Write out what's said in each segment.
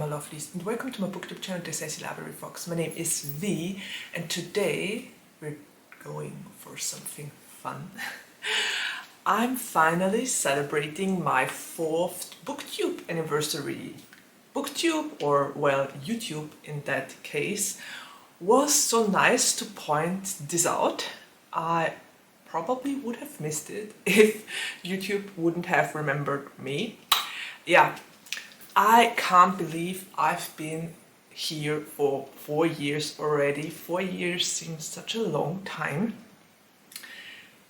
my lovelies, and welcome to my BookTube channel, The Sassy Library Fox. My name is V, and today we're going for something fun. I'm finally celebrating my 4th BookTube anniversary. BookTube, or well, YouTube in that case, was so nice to point this out. I probably would have missed it if YouTube wouldn't have remembered me. Yeah, I can't believe I've been here for 4 years already. 4 years seems such a long time.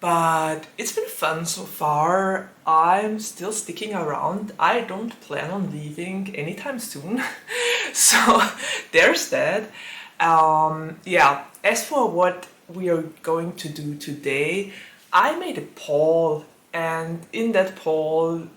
But it's been fun so far. I'm still sticking around. I don't plan on leaving anytime soon. So there's that. Yeah, as for what we are going to do today, I made a poll, and in that poll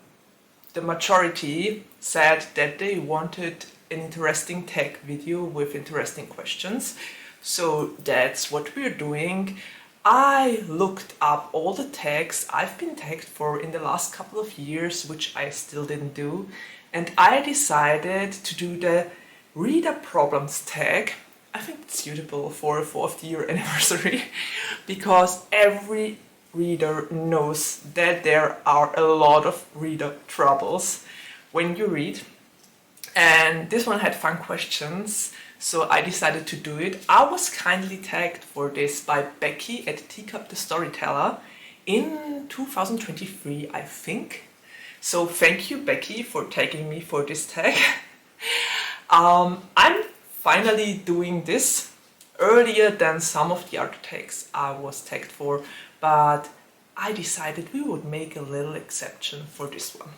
the majority said that they wanted an interesting tag video with interesting questions. So that's what we're doing. I looked up all the tags I've been tagged for in the last couple of years, which I still didn't do, and I decided to do the reader problems tag. I think it's suitable for a 4th year anniversary because every reader knows that there are a lot of reader troubles when you read, and this one had fun questions, so I decided to do it. I was kindly tagged for this by Becky at Teacup the Storyteller in 2023, I think. So thank you, Becky, for tagging me for this tag. I'm finally doing this earlier than some of the other tags I was tagged for, but I decided we would make a little exception for this one.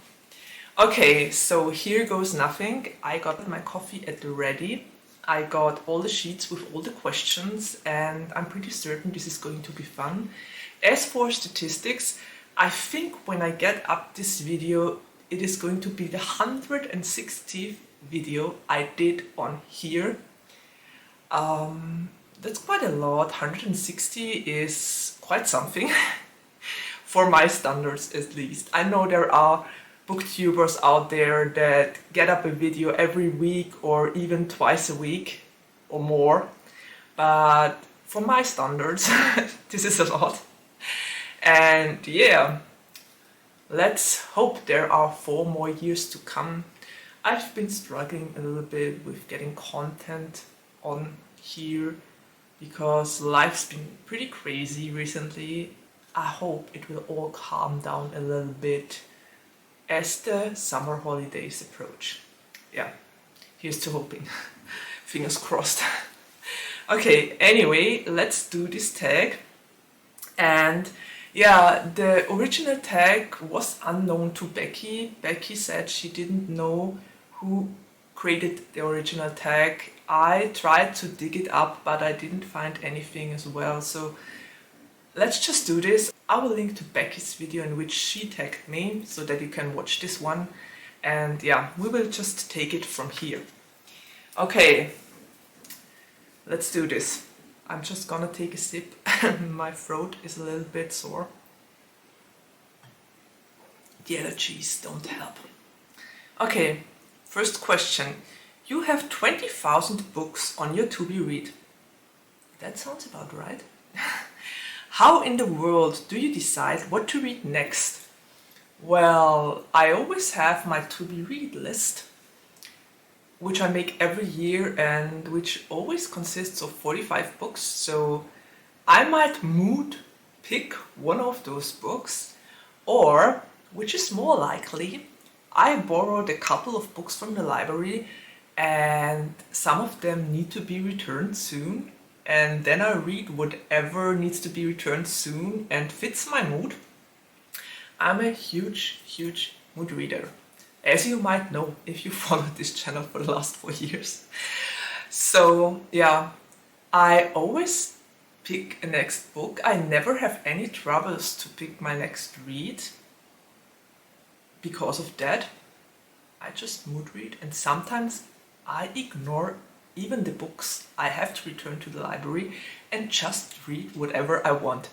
Okay, so here goes nothing. I got my coffee at the ready. I got all the sheets with all the questions, and I'm pretty certain this is going to be fun. As for statistics, I think when I get up this video, it is going to be the 160th video I did on here. That's quite a lot. 160 is quite something for my standards, at least. I know there are booktubers out there that get up a video every week or even twice a week or more, but for my standards this is a lot. And yeah, let's hope there are 4 more years to come. I've been struggling a little bit with getting content on here because life's been pretty crazy recently. I hope it will all calm down a little bit as the summer holidays approach. Yeah, here's to hoping. Fingers crossed. Okay, anyway, let's do this tag. And yeah, the original tag was unknown to Becky. Becky said she didn't know who created the original tag. I tried to dig it up, but I didn't find anything as well. So let's just do this. I will link to Becky's video in which she tagged me so that you can watch this one. And yeah, we will just take it from here. Okay, let's do this. I'm just gonna take a sip. My throat is a little bit sore. The allergies don't help. Okay, first question. You have 20,000 books on your to-be read. That sounds about right. How in the world do you decide what to read next? Well, I always have my to-be read list, which I make every year and which always consists of 45 books. So I might mood pick one of those books, or, which is more likely, I borrowed a couple of books from the library and some of them need to be returned soon, and then I read whatever needs to be returned soon and fits my mood. I'm a huge mood reader, as you might know if you followed this channel for the last 4 years. So yeah, I always pick a next book. I never have any troubles to pick my next read. Because of that, I just mood read, and sometimes I ignore even the books I have to return to the library and just read whatever I want.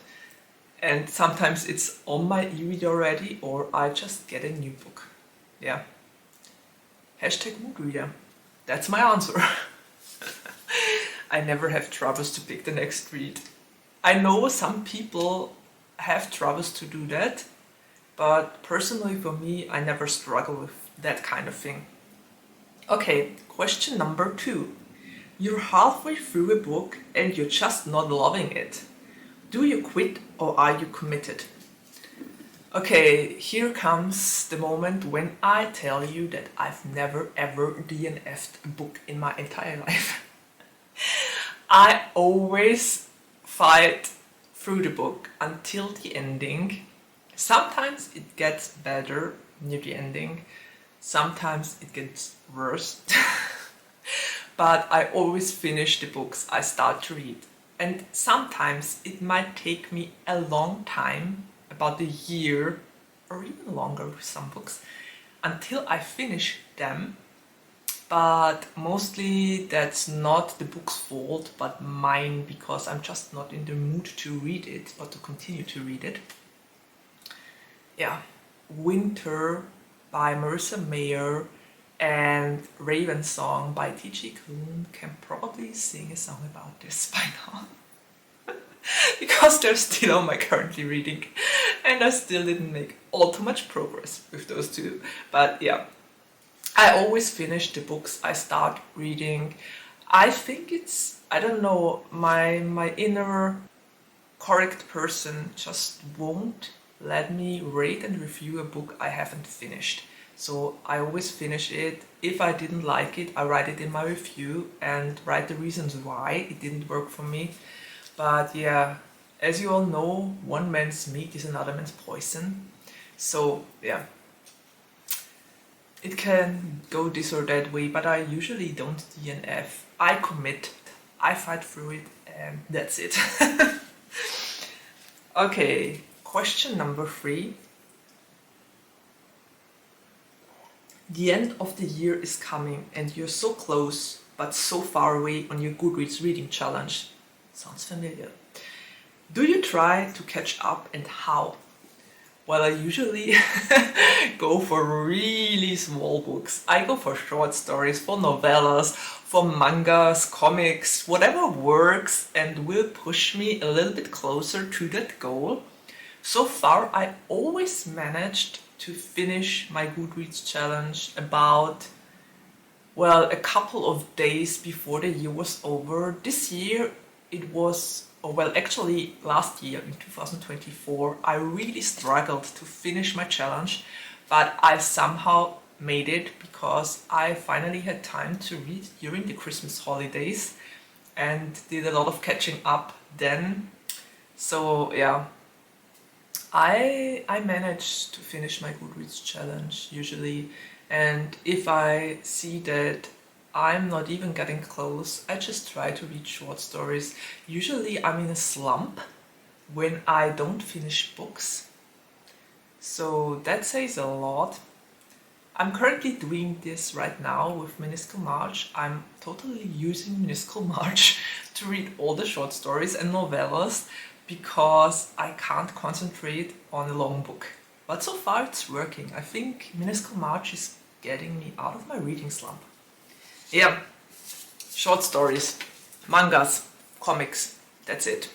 And sometimes it's on my e-reader already, or I just get a new book. Yeah. Hashtag mood reader. That's my answer. I never have troubles to pick the next read. I know some people have troubles to do that, but personally for me, I never struggle with that kind of thing. Okay, question number 2. You're halfway through a book and you're just not loving it. Do you quit or are you committed? Okay, here comes the moment when I tell you that I've never ever DNF'd a book in my entire life. I always fight through the book until the ending. Sometimes it gets better near the ending, sometimes it gets worse. But I always finish the books I start to read. And sometimes it might take me a long time, about a year or even longer with some books, until I finish them. But mostly that's not the book's fault, but mine, because I'm just not in the mood to read it or to continue to read it. Yeah, Winter by Marissa Mayer and Raven Song by T.G. Klune can probably sing a song about this by now. Because they're still on my currently reading and I still didn't make all too much progress with those two. But yeah, I always finish the books I start reading. I think it's, I don't know, my inner correct person just won't let me rate and review a book I haven't finished. So I always finish it. If I didn't like it, I write it in my review and write the reasons why it didn't work for me. But yeah, as you all know, one man's meat is another man's poison. So yeah, it can go this or that way, but I usually don't DNF. I commit, I fight through it, and that's it. Okay, question number 3. The end of the year is coming and you're so close, but so far away on your Goodreads reading challenge. Sounds familiar. Do you try to catch up and how? Well, I usually go for really small books. I go for short stories, for novellas, for mangas, comics, whatever works and will push me a little bit closer to that goal. So far, I always managed to finish my Goodreads challenge about, well, a couple of days before the year was over. This year it was, or well, actually last year in 2024, I really struggled to finish my challenge, but I somehow made it because I finally had time to read during the Christmas holidays and did a lot of catching up then. So yeah, I managed to finish my Goodreads challenge usually, and if I see that I'm not even getting close, I just try to read short stories. Usually I'm in a slump when I don't finish books, so that says a lot. I'm currently doing this right now with Minuscule March. I'm totally using Minuscule March to read all the short stories and novellas because I can't concentrate on a long book. But so far it's working. I think Minuscule March is getting me out of my reading slump. Yeah, short stories, mangas, comics, that's it.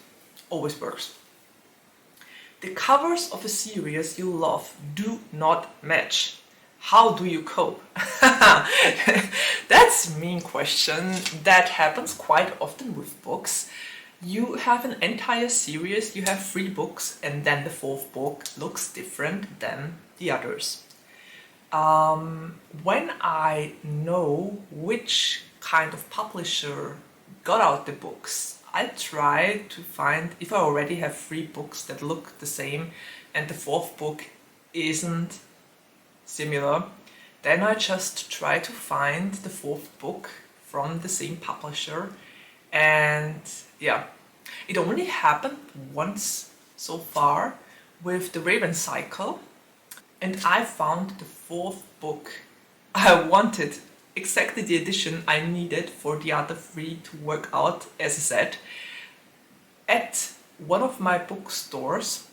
Always works. The covers of a series you love do not match. How do you cope? That's a mean question. That happens quite often with books. You have an entire series, you have 3 books, and then the 4th book looks different than the others. When I know which kind of publisher got out the books, I try to find, if I already have 3 books that look the same and the 4th book isn't similar, then I just try to find the 4th book from the same publisher. And yeah, it only happened once so far with the Raven Cycle, and I found the 4th book I wanted, exactly the edition I needed for the other 3 to work out as a set, at one of my bookstores.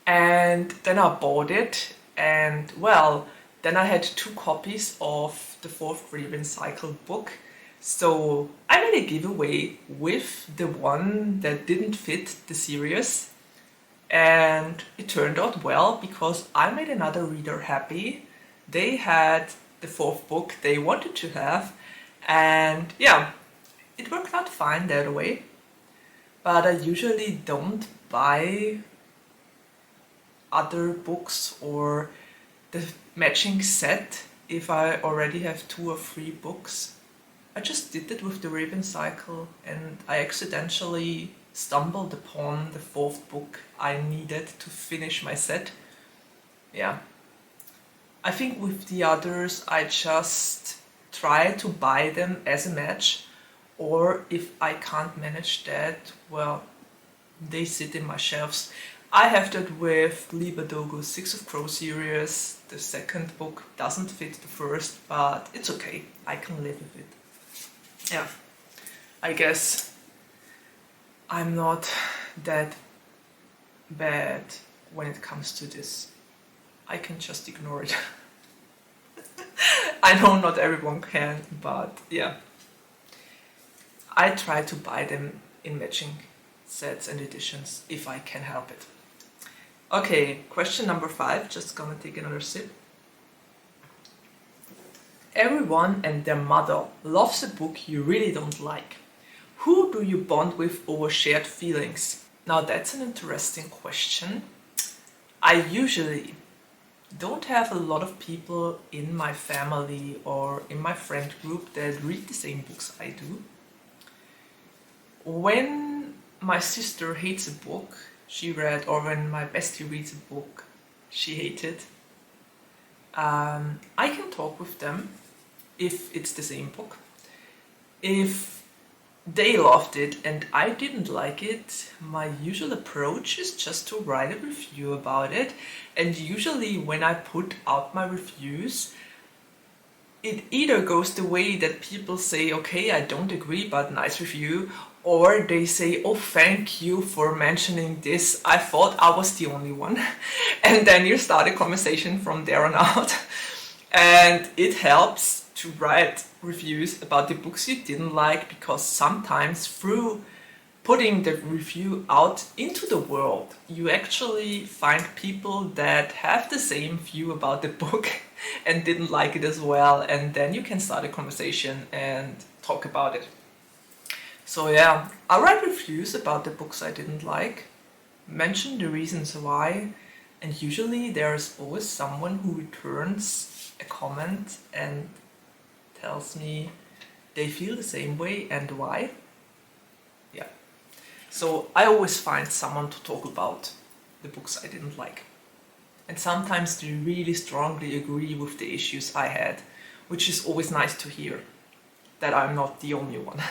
And then I bought it, and well, Then I had 2 copies of the 4th Raven Cycle book. So I made a giveaway with the one that didn't fit the series. And it turned out well because I made another reader happy. They had the 4th book they wanted to have. And yeah, it worked out fine that way. But I usually don't buy other books or the matching set if I already have 2 or 3 books. I just did it with the Raven Cycle and I accidentally stumbled upon the 4th book I needed to finish my set. Yeah. I think with the others I just try to buy them as a match, or if I can't manage that, well, they sit in my shelves. I have that with Liba Dogo's 6 of Crow series. The 2nd book doesn't fit the 1st, but it's okay. I can live with it. Yeah, I guess I'm not that bad when it comes to this. I can just ignore it. I know not everyone can, but yeah. I try to buy them in matching sets and editions if I can help it. Okay, question number 5, just gonna take another sip. Everyone and their mother loves a book you really don't like. Who do you bond with over shared feelings? Now that's an interesting question. I usually don't have a lot of people in my family or in my friend group that read the same books I do. When my sister hates a book she read, or when my bestie reads a book she hated, I can talk with them if it's the same book. If they loved it and I didn't like it, my usual approach is just to write a review about it. And usually when I put out my reviews, it either goes the way that people say, okay, I don't agree, but nice review, or they say, oh, thank you for mentioning this, I thought I was the only one. And then you start a conversation from there on out. And it helps to write reviews about the books you didn't like, because sometimes through putting the review out into the world, you actually find people that have the same view about the book and didn't like it as well, and then you can start a conversation and talk about it. So yeah, I write reviews about the books I didn't like, mention the reasons why, and usually there's always someone who returns a comment and tells me they feel the same way and why. Yeah. So I always find someone to talk about the books I didn't like. And sometimes they really strongly agree with the issues I had, which is always nice to hear, that I'm not the only one.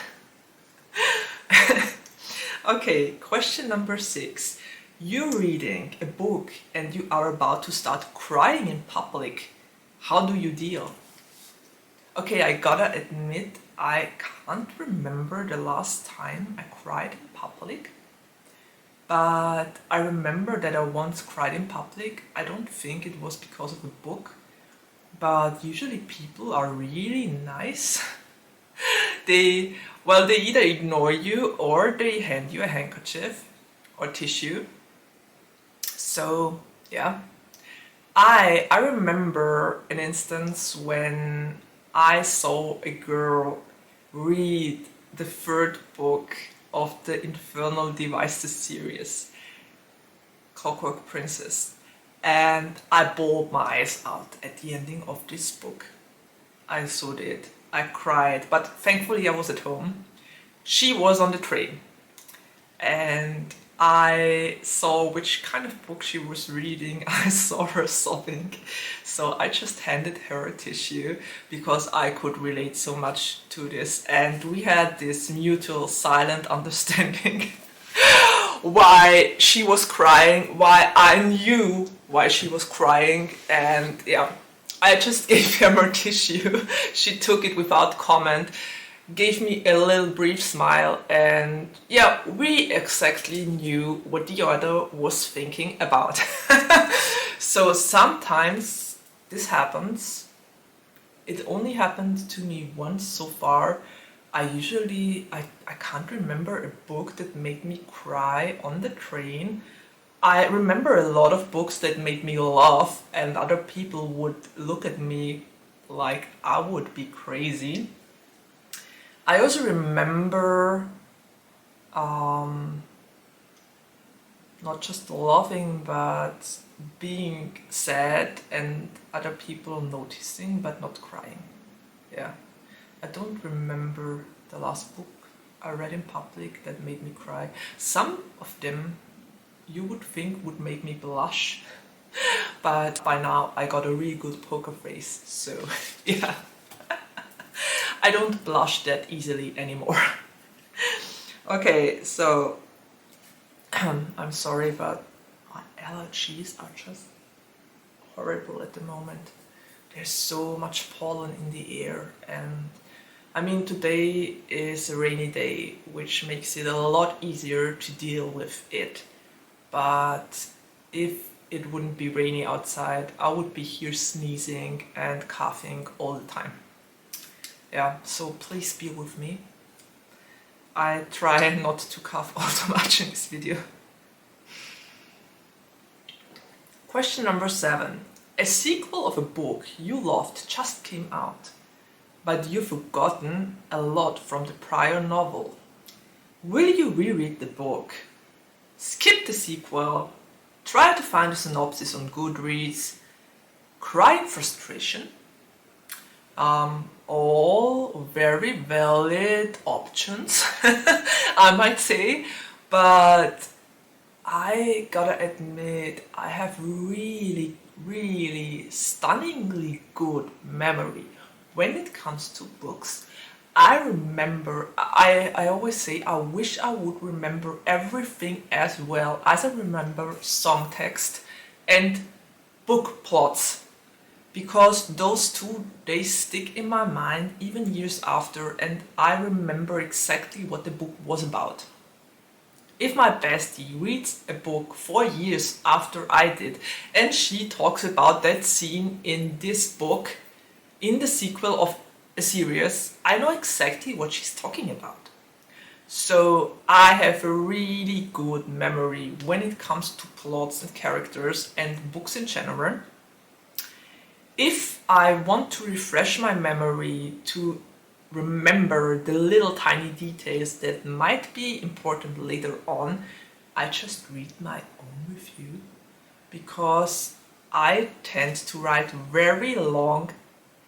Okay, question number 6. You're reading a book and you are about to start crying in public. How do you deal? Okay, I gotta admit, I can't remember the last time I cried in public. But I remember that I once cried in public. I don't think it was because of a book, but usually people are really nice. They either ignore you or they hand you a handkerchief or tissue. So yeah, I remember an instance when I saw a girl read the 3rd book of the Infernal Devices series, Clockwork Princess, and I bawled my eyes out at the ending of this book. I so did. I cried, but thankfully I was at home. She was on the train, and I saw which kind of book she was reading. I saw her sobbing, so I just handed her a tissue because I could relate so much to this, and we had this mutual silent understanding why she was crying, why I knew why she was crying, and yeah, I just gave her more tissue. She took it without comment, gave me a little brief smile, and yeah, we exactly knew what the other was thinking about. So sometimes this happens. It only happened to me once so far. I can't remember a book that made me cry on the train. I remember a lot of books that made me laugh, and other people would look at me like I would be crazy. I also remember not just laughing, but being sad and other people noticing but not crying. Yeah. I don't remember the last book I read in public that made me cry. Some of them you would think would make me blush, but by now I got a really good poker face, so yeah. I don't blush that easily anymore. Okay, so I'm sorry, but my allergies are just horrible at the moment. There's so much pollen in the air, and I mean, today is a rainy day, which makes it a lot easier to deal with it. But if it wouldn't be rainy outside, I would be here sneezing and coughing all the time. Yeah, so please bear with me. I try not to cough all too much in this video. Question number 7. A sequel of a book you loved just came out, but you've forgotten a lot from the prior novel. Will you reread the book? Skip the sequel? Try to find a synopsis on Goodreads? Cry in frustration? All very valid options, I might say, but I gotta admit, I have really stunningly good memory when it comes to books. I remember, I always say I wish I would remember everything as well as I remember song text and book plots, because those two, they stick in my mind even years after, and I remember exactly what the book was about. If my bestie reads a book 4 years after I did, and she talks about that scene in this book, in the sequel of a series, I know exactly what she's talking about. So I have a really good memory when it comes to plots and characters and books in general. If I want to refresh my memory to remember the little tiny details that might be important later on, I just read my own review, because I tend to write very long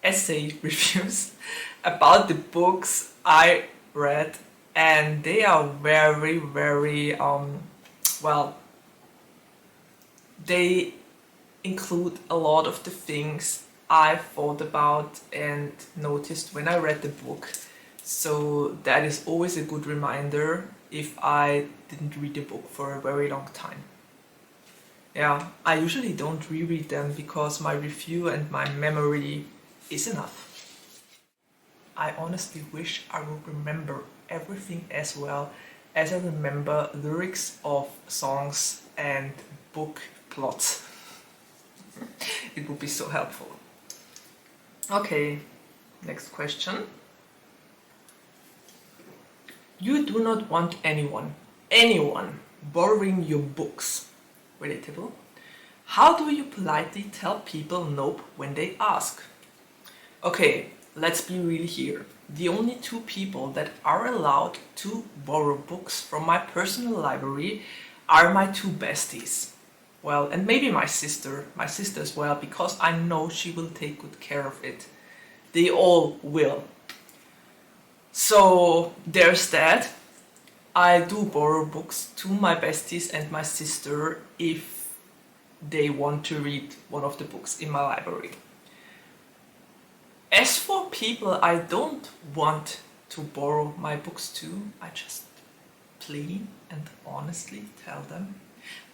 essay reviews about the books I read, and they are very well, they include a lot of the things I thought about and noticed when I read the book. So that is always a good reminder if I didn't read the book for a very long time. Yeah, I usually don't reread them because my review and my memory is enough. I honestly wish I would remember everything as well as I remember lyrics of songs and book plots. It would be so helpful. Okay, next question. You do not want anyone borrowing your books. Relatable. How do you politely tell people nope when they ask? Okay, let's be real here. The only 2 people that are allowed to borrow books from my personal library are my 2 besties. Well, and maybe my sister as well, because I know she will take good care of it. They all will. So there's that. I do borrow books to my besties and my sister if they want to read one of the books in my library. As for people I don't want to borrow my books to, I just plain and honestly tell them.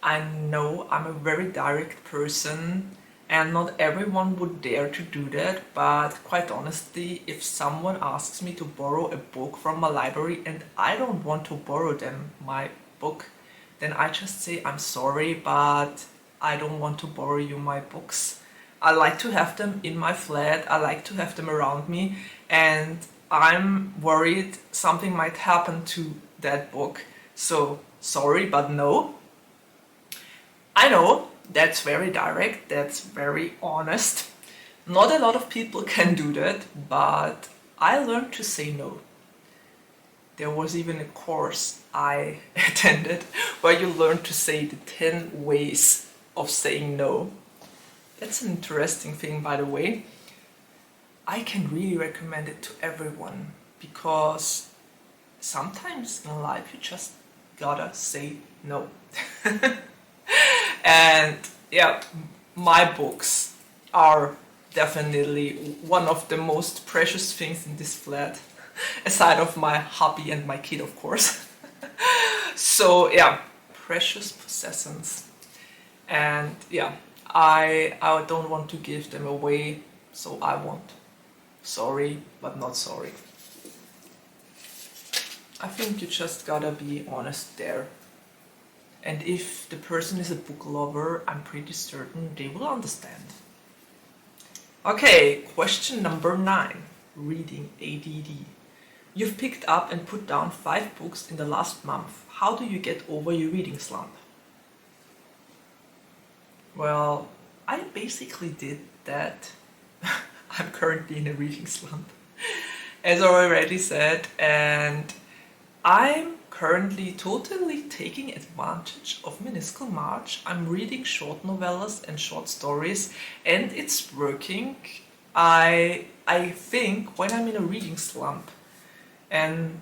I know I'm a very direct person and not everyone would dare to do that, but quite honestly, if someone asks me to borrow a book from my library and I don't want to borrow them my book, then I just say I'm sorry, but I don't want to borrow you my books. I like to have them in my flat, I like to have them around me, and I'm worried something might happen to that book. So sorry, but no. I know that's very direct, that's very honest. Not a lot of people can do that, but I learned to say no. There was even a course I attended where you learn to say the 10 ways of saying no. That's an interesting thing, by the way. I can really recommend it to everyone because sometimes in life you just gotta say no. And yeah, my books are definitely one of the most precious things in this flat, aside of my hubby and my kid, of course. So yeah, precious possessions. And yeah, I don't want to give them away, so I won't. Sorry, but not sorry. I think you just gotta be honest there. And if the person is a book lover, I'm pretty certain they will understand. Okay, question number 9. Reading ADD. You've picked up and put down 5 books in the last month. How do you get over your reading slump? Well, I basically did that. I'm currently in a reading slump, as I already said, and I'm currently totally taking advantage of Minuscule March. I'm reading short novellas and short stories, and it's working. I think when I'm in a reading slump, and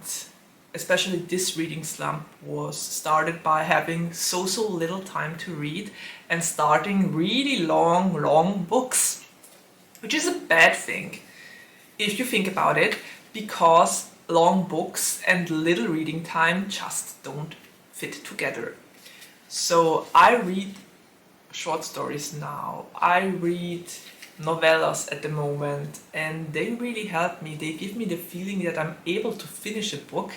especially this reading slump was started by having so little time to read and starting really long books, which is a bad thing if you think about it, because long books and little reading time just don't fit together. So I read short stories now, I read novellas at the moment, and they really help me. They give me the feeling that I'm able to finish a book,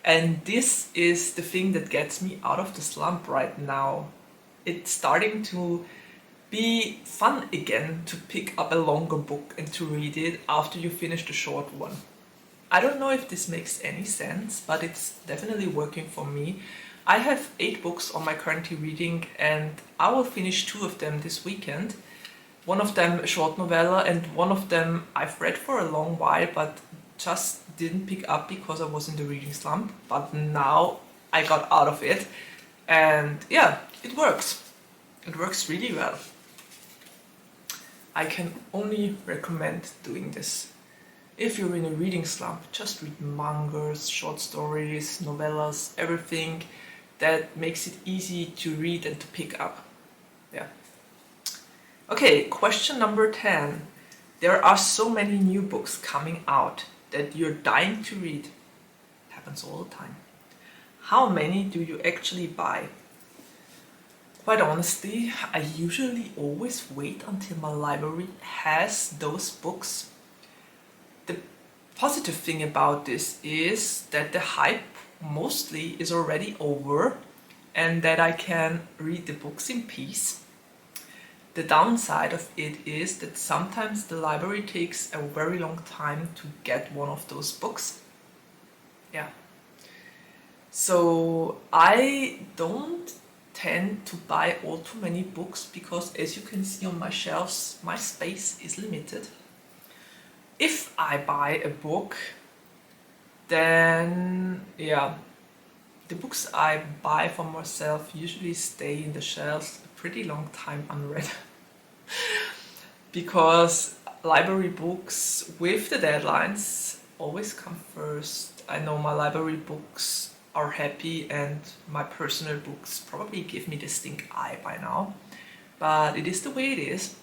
and this is the thing that gets me out of the slump right now. It's starting to be fun again to pick up a longer book and to read it after you finish the short one. I don't know if this makes any sense, but it's definitely working for me. I have 8 books on my currently reading, and I will finish 2 of them this weekend. One of them a short novella, and one of them I've read for a long while but just didn't pick up because I was in the reading slump. But now I got out of it, and yeah, it works. It works really well. I can only recommend doing this. If you're in a reading slump, just read mangas, short stories, novellas, everything that makes it easy to read and to pick up. Yeah. Okay, question number 10. There are so many new books coming out that you're dying to read. It happens all the time. How many do you actually buy? Quite honestly, I usually always wait until my library has those books. The positive thing about this is that the hype mostly is already over and that I can read the books in peace. The downside of it is that sometimes the library takes a very long time to get one of those books. Yeah. So I don't tend to buy all too many books because, as you can see on my shelves, my space is limited. If I buy a book, then yeah, the books I buy for myself usually stay in the shelves a pretty long time unread. Because library books with the deadlines always come first. I know my library books are happy and my personal books probably give me the stink eye by now, but it is the way it is.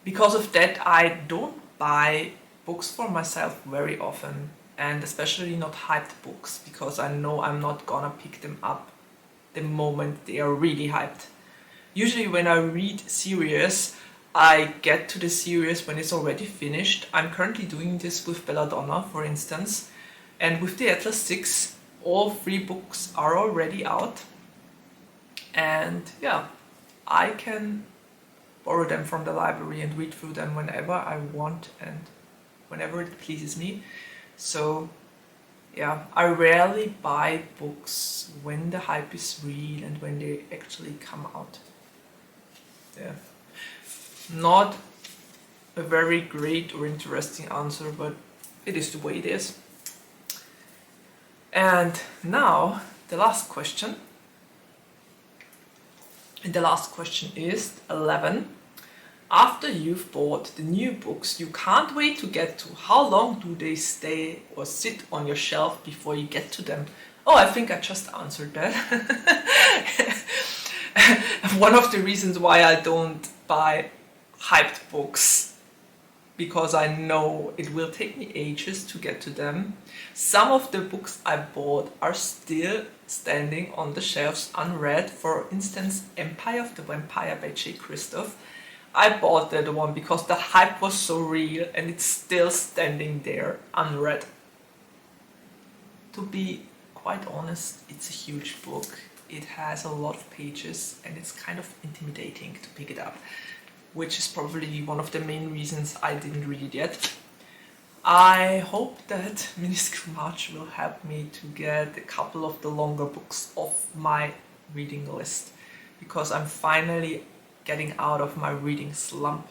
Because of that, I don't buy books for myself very often, and especially not hyped books, because I know I'm not gonna pick them up the moment they are really hyped. Usually when I read series, I get to the series when it's already finished. I'm currently doing this with Belladonna, for instance, and with the Atlas 6, all 3 books are already out, and yeah, I can borrow them from the library and read through them whenever I want and whenever it pleases me. So yeah, I rarely buy books when the hype is real and when they actually come out. Yeah, not a very great or interesting answer, but it is the way it is. And now the last question. And the last question is 11. After you've bought the new books you can't wait to get to, how long do they stay or sit on your shelf before you get to them? Oh, I think I just answered that. One of the reasons why I don't buy hyped books, because I know it will take me ages to get to them. Some of the books I bought are still standing on the shelves unread. For instance, Empire of the Vampire by J. Christoph. I bought that one because the hype was so real and it's still standing there unread. To be quite honest, it's a huge book. It has a lot of pages and it's kind of intimidating to pick it up, which is probably one of the main reasons I didn't read it yet. I hope that Minuscule March will help me to get a couple of the longer books off my reading list, because I'm finally getting out of my reading slump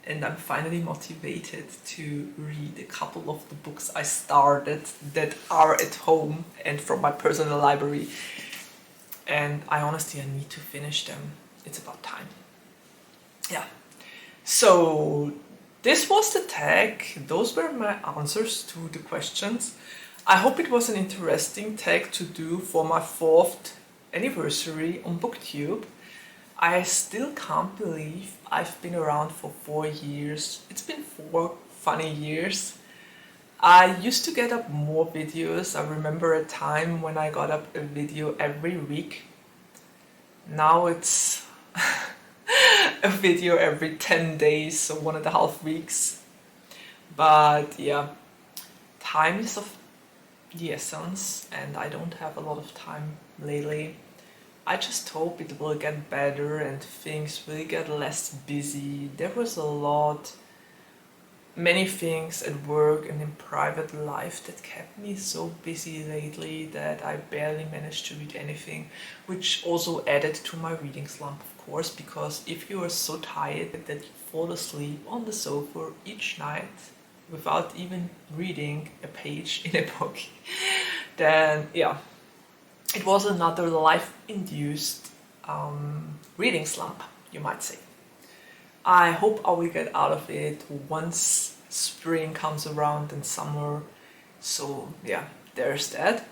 and I'm finally motivated to read a couple of the books I started that are at home and from my personal library. And I honestly need to finish them. It's about time. Yeah. So this was the tag. Those were my answers to the questions. I hope it was an interesting tag to do for my 4th anniversary on BookTube. I still can't believe I've been around for 4 years. It's been 4 funny years. I used to get up more videos. I remember a time when I got up a video every week. Now it's a video every 10 days, so 1.5 weeks. But yeah, time is of the essence and I don't have a lot of time lately. I just hope it will get better and things will get less busy. There was many things at work and in private life that kept me so busy lately that I barely managed to read anything, which also added to my reading slump, of course, because if you are so tired that you fall asleep on the sofa each night without even reading a page in a book, then yeah, it was another life-induced reading slump, you might say. I hope I will get out of it once spring comes around and summer. So yeah, there's that.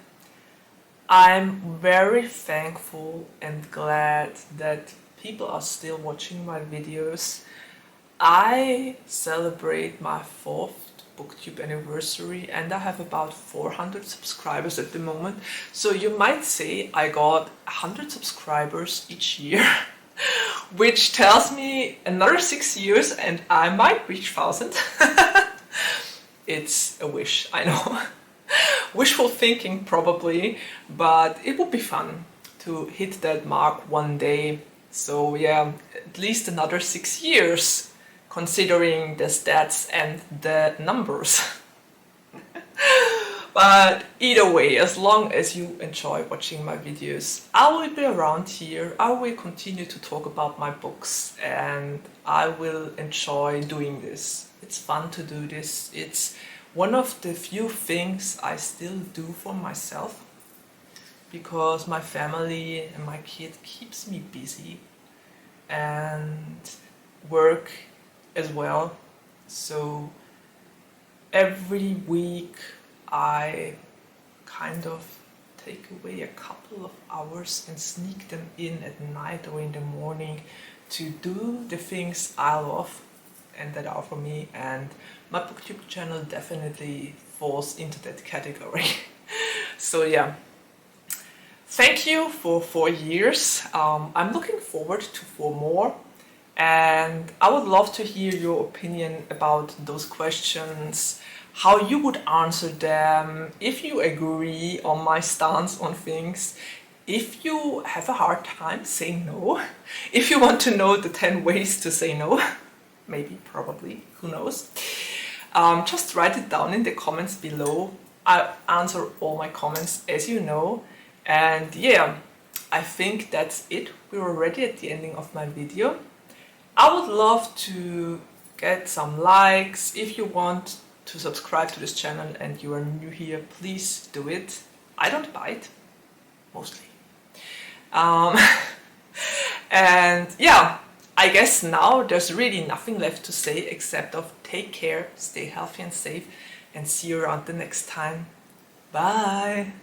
I'm very thankful and glad that people are still watching my videos. I celebrate my 4th BookTube anniversary and I have about 400 subscribers at the moment. So you might say I got 100 subscribers each year, which tells me another 6 years and I might reach 1,000. It's a wish, I know. Wishful thinking probably, but it would be fun to hit that mark one day. So yeah, at least another 6 years, considering the stats and the numbers. But either way, as long as you enjoy watching my videos, I will be around here. I will continue to talk about my books and I will enjoy doing this. It's fun to do this. It's one of the few things I still do for myself, because my family and my kid keeps me busy and work as well. So every week I kind of take away a couple of hours and sneak them in at night or in the morning to do the things I love and that are for me, and my BookTube channel definitely falls into that category. So yeah, thank you for 4 years. I'm looking forward to 4 more. And I would love to hear your opinion about those questions, how you would answer them, if you agree on my stance on things, if you have a hard time saying no, if you want to know the 10 ways to say no, maybe, probably, who knows, just write it down in the comments below. I answer all my comments, as you know. And yeah, I think that's it. We're already at the ending of my video. I would love to get some likes. If you want to subscribe to this channel and you are new here, please do it. I don't bite, mostly. And yeah, I guess now there's really nothing left to say except of take care, stay healthy and safe, and see you around the next time. Bye!